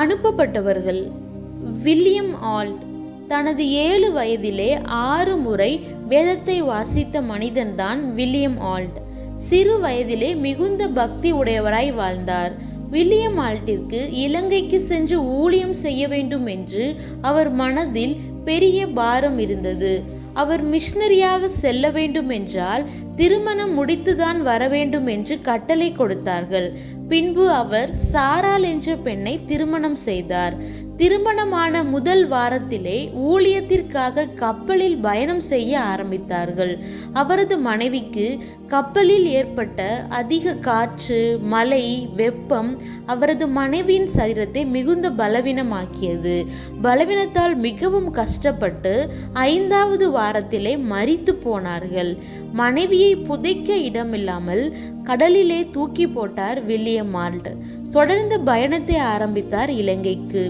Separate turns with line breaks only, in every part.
அனுப்பப்பட்டவர்கள். William alt தனது 7 வயதிலே 6 முறை வேதத்தை வாசித்த மனிதன்தான் வில்லியம் ஆல்ட். சிறு வயதிலே மிகுந்த பக்தி உடையவராய் வாழ்ந்தார். வில்லியம் ஆல்ட்டிற்கு இலங்கைக்கு சென்று ஊழியம் செய்ய வேண்டும் என்று அவர் மனதில் பெரிய பாரம் இருந்தது. அவர் மிஷனரியாக செல்ல வேண்டும் என்றால் திருமணம் முடித்துதான் வர வேண்டும் என்று கட்டளை கொடுத்தார்கள். பின்பு அவர் சாராள் என்ற பெண்ணை திருமணம் செய்தார். திருமணமான முதல் வாரத்திலே ஊழியத்திற்காக கப்பலில் பயணம் செய்ய ஆரம்பித்தார்கள். அவரது மனைவிக்கு கப்பலில் ஏற்பட்ட அதிக காற்று, மழை, வெப்பம் அவரது மனைவியின் சரீரத்தை மிகுந்த பலவீனமாக்கியது. பலவீனத்தால் மிகவும் கஷ்டப்பட்டு 5வது வாரத்திலே மரித்து போனார்கள். மனைவியை புதைக்க இடமில்லாமல் கடலிலே தூக்கி போட்டார் வில்லியம் ஆல்ட். தொடர்ந்து பயணத்தை ஆரம்பித்தார் இலங்கைக்கு.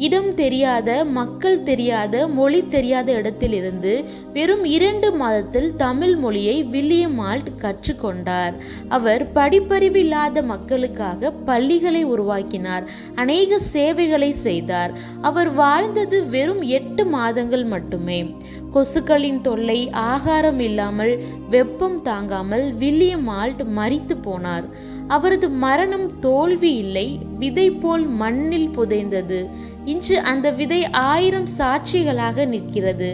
இடம் தெரியாத, மக்கள் தெரியாத, மொழி தெரியாத இடத்திலிருந்து வெறும் 2 மாதத்தில் தமிழ் மொழியை வில்லியம் ஆல்ட் கற்றுக்கொண்டார். அவர் படிப்பறிவில்லாத மக்களுக்காக பள்ளிகளை உருவாக்கினார். அநேக சேவைகளை செய்தார். அவர் வாழ்ந்தது வெறும் 8 மாதங்கள் மட்டுமே. கொசுக்களின் தொல்லை, ஆகாரம் இல்லாமல், வெப்பம் தாங்காமல் வில்லியம் ஆல்ட் மரித்து போனார். அவரது மரணம் தோல்வி இல்லை, விதை போல் மண்ணில் புதைந்தது. இன்று அந்த விதை 1000 சாட்சிகளாக நிற்கிறது.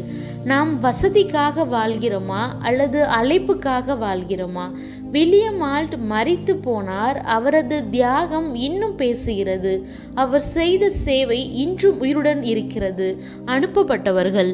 நாம் வசதிக்காக வாழ்கிறோமா அல்லது அழைப்புக்காக வாழ்கிறோமா? வில்லியம் ஆல்ட் மரித்து போனார். அவரது தியாகம் இன்னும் பேசுகிறது. அவர் செய்த சேவை இன்றும் உயிருடன் இருக்கிறது. அனுப்பப்பட்டவர்கள்.